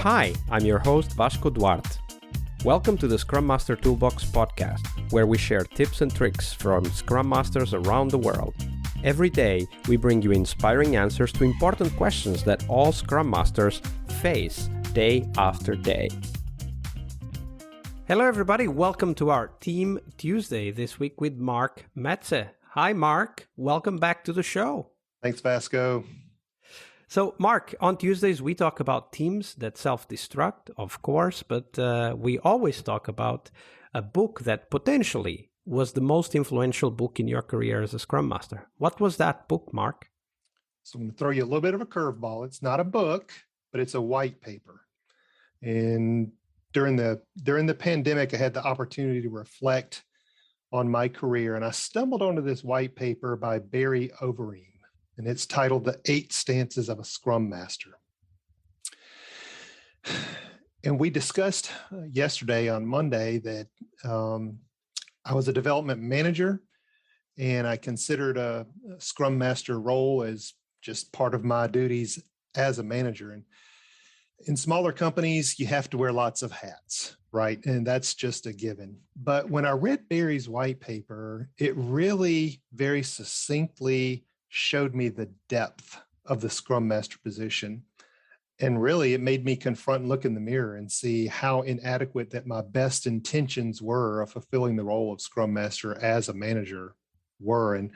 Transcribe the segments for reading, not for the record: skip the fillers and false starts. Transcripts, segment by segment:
Hi, I'm your host Vasco Duarte. Welcome to the Scrum Master Toolbox podcast, where we share tips and tricks from Scrum Masters around the world. Every day, we bring you inspiring answers to important questions that all Scrum Masters face day after day. Hello everybody, welcome to our Team Tuesday this week with Mark Metze. Hi Mark, welcome back to the show. Thanks, Vasco. So, Mark, on Tuesdays, we talk about teams that self-destruct, of course, but we always talk about a book that potentially was the most influential book in your career as a Scrum Master. What was that book, Mark? So I'm going to throw you a little bit of a curveball. It's not a book, but it's a white paper. And during the pandemic, I had the opportunity to reflect on my career, and I stumbled onto this white paper by Barry Overeem. And it's titled The 8 Stances of a Scrum Master. And we discussed yesterday on Monday that I was a development manager, and I considered a Scrum Master role as just part of my duties as a manager. And in smaller companies, you have to wear lots of hats, right? And that's just a given. But when I read Barry's white paper, it really very succinctly showed me the depth of the Scrum Master position. And really, it made me confront and look in the mirror and see how inadequate that my best intentions were of fulfilling the role of Scrum Master as a manager were. And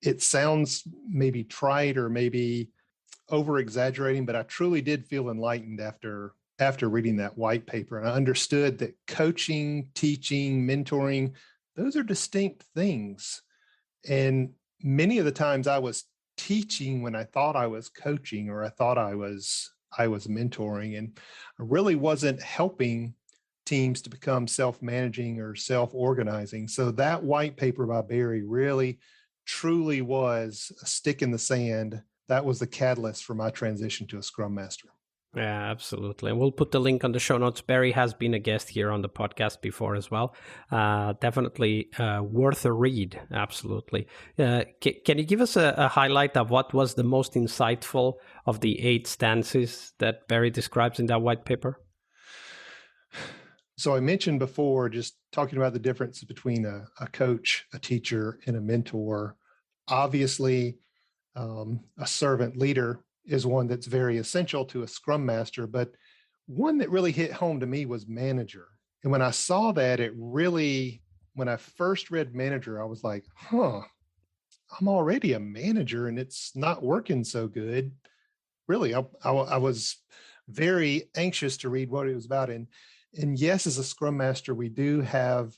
it sounds maybe trite or maybe over-exaggerating, but I truly did feel enlightened after reading that white paper. And I understood that coaching, teaching, mentoring, those are distinct things. And many of the times I was teaching when I thought I was coaching, or I thought I was mentoring, and I really wasn't helping teams to become self-managing or self-organizing. So that white paper by Barry really, truly was a stick in the sand. That was the catalyst for my transition to a Scrum Master. Yeah, absolutely. And we'll put the link on the show notes. Barry has been a guest here on the podcast before as well. Definitely worth a read. Absolutely. Can you give us a highlight of what was the most insightful of the 8 stances that Barry describes in that white paper? So I mentioned before, just talking about the difference between a coach, a teacher, and a mentor. Obviously, a servant leader is one that's very essential to a Scrum Master, but one that really hit home to me was manager. And when I saw that, when I first read manager, I was like, I'm already a manager and it's not working so good. Really, I was very anxious to read what it was about. And yes, as a Scrum Master, we do have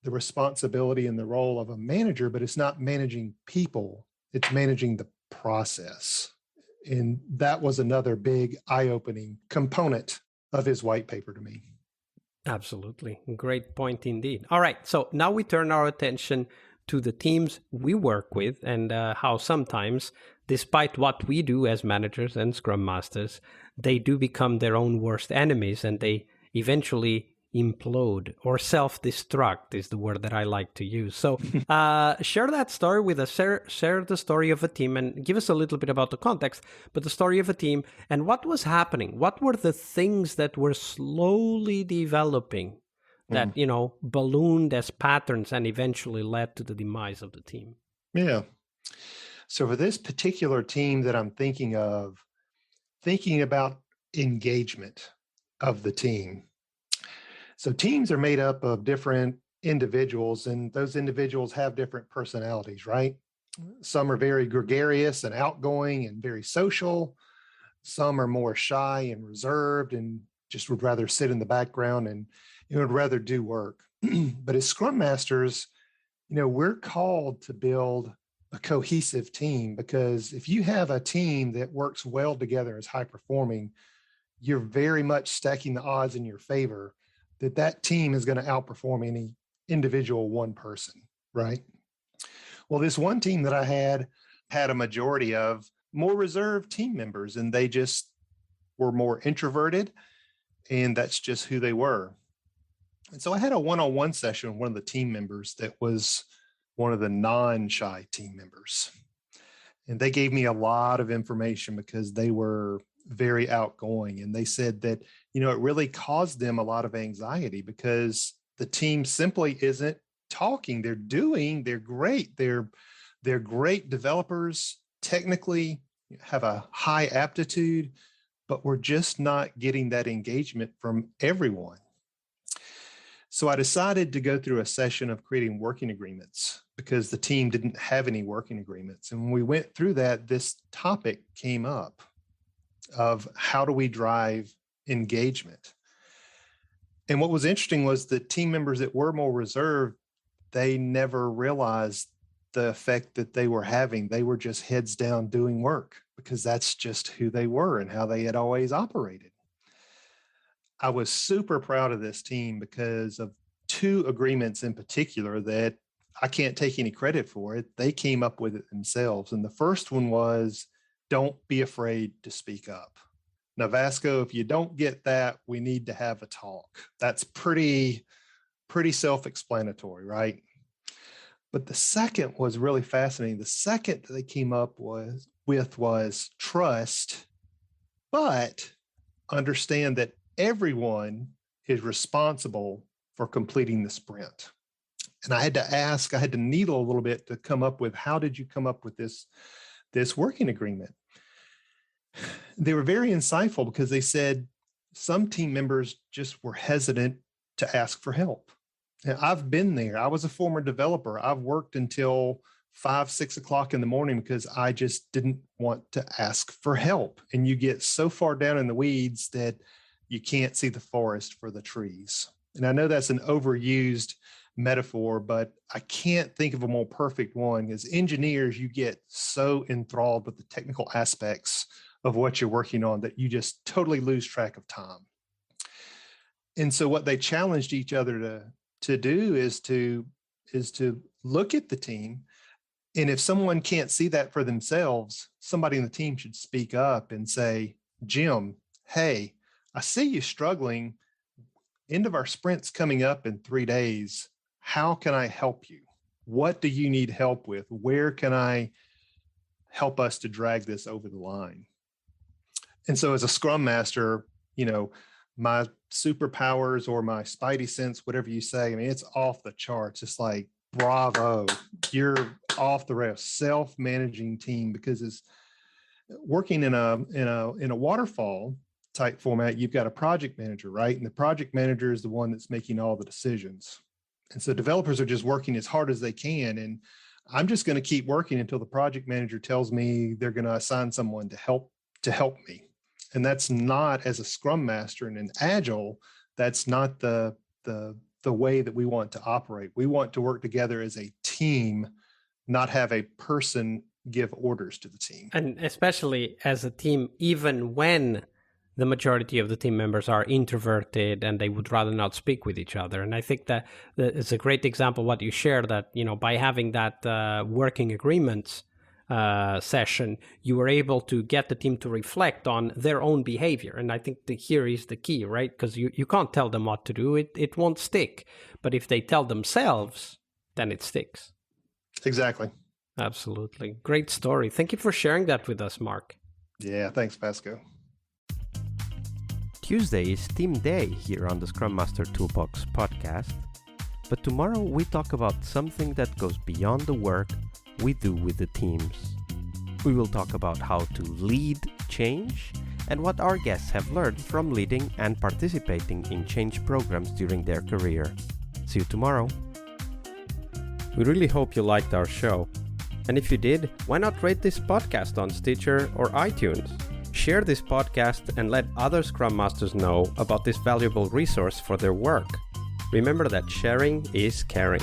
the responsibility and the role of a manager, but it's not managing people, it's managing the process. And that was another big eye-opening component of his white paper to me. Absolutely. Great point indeed. All right. So now we turn our attention to the teams we work with and how sometimes, despite what we do as managers and Scrum Masters, they do become their own worst enemies and they eventually implode or self-destruct is the word that I like to use. So share that story with us. Share the story of a team and give us a little bit about the context, but the story of a team and what was happening. What were the things that were slowly developing that, ballooned as patterns and eventually led to the demise of the team? Yeah. So for this particular team that I'm thinking about engagement of the team. So teams are made up of different individuals, and those individuals have different personalities, right? Some are very gregarious and outgoing and very social. Some are more shy and reserved and just would rather sit in the background and would rather do work. But as Scrum Masters, we're called to build a cohesive team, because if you have a team that works well together, is high performing, you're very much stacking the odds in your favor that team is going to outperform any individual one person, right? Well, this one team that I had a majority of more reserved team members, and they just were more introverted, and that's just who they were. And so I had a one-on-one session with one of the team members that was one of the non-shy team members. And they gave me a lot of information because they were very outgoing. And they said that, it really caused them a lot of anxiety because the team simply isn't talking. They're great. They're great developers, technically have a high aptitude, but we're just not getting that engagement from everyone. So I decided to go through a session of creating working agreements because the team didn't have any working agreements. And when we went through that, this topic came up of how do we drive engagement? And what was interesting was the team members that were more reserved, they never realized the effect that they were having. They were just heads down doing work because that's just who they were and how they had always operated. I was super proud of this team because of two agreements in particular that I can't take any credit for it. They came up with it themselves. And the first one was, don't be afraid to speak up. Now, Vasco, if you don't get that, we need to have a talk. That's pretty self-explanatory, right? But the second was really fascinating. The second that they came up with was trust, but understand that everyone is responsible for completing the sprint. And I had to needle a little bit to come up with, how did you come up with this working agreement? They were very insightful because they said some team members just were hesitant to ask for help. And I've been there. I was a former developer. I've worked until 5, 6 o'clock in the morning because I just didn't want to ask for help. And you get so far down in the weeds that you can't see the forest for the trees. And I know that's an overused metaphor, but I can't think of a more perfect one. As engineers, you get so enthralled with the technical aspects of what you're working on that you just totally lose track of time. And so what they challenged each other to do is to look at the team. And if someone can't see that for themselves, somebody in the team should speak up and say, Jim, hey, I see you struggling. End of our sprint's coming up in 3 days. How can I help you? What do you need help with? Where can I help us to drag this over the line? And so as a Scrum Master, my superpowers or my spidey sense, whatever you say, I mean, it's off the charts. It's like, bravo, you're off the rails. Self-managing team, because it's working in a waterfall type format. You've got a project manager, right? And the project manager is the one that's making all the decisions. And so developers are just working as hard as they can. And I'm just going to keep working until the project manager tells me they're going to assign someone to help me. And that's not, as a Scrum Master and an Agile, that's not the way that we want to operate. We want to work together as a team, not have a person give orders to the team. And especially as a team, even when the majority of the team members are introverted and they would rather not speak with each other. And I think that it's a great example what you shared, that, by having that working agreements session, you were able to get the team to reflect on their own behavior. And I think here is the key, right? Because you can't tell them what to do. It won't stick. But if they tell themselves, then it sticks. Exactly. Absolutely. Great story. Thank you for sharing that with us, Mark. Yeah, thanks, Vasco. Tuesday is Team Day here on the Scrum Master Toolbox podcast. But tomorrow we talk about something that goes beyond the work we do with the teams. We will talk about how to lead change and what our guests have learned from leading and participating in change programs during their career. See you tomorrow. We really hope you liked our show. And if you did, why not rate this podcast on Stitcher or iTunes? Share this podcast and let other Scrum Masters know about this valuable resource for their work. Remember that sharing is caring.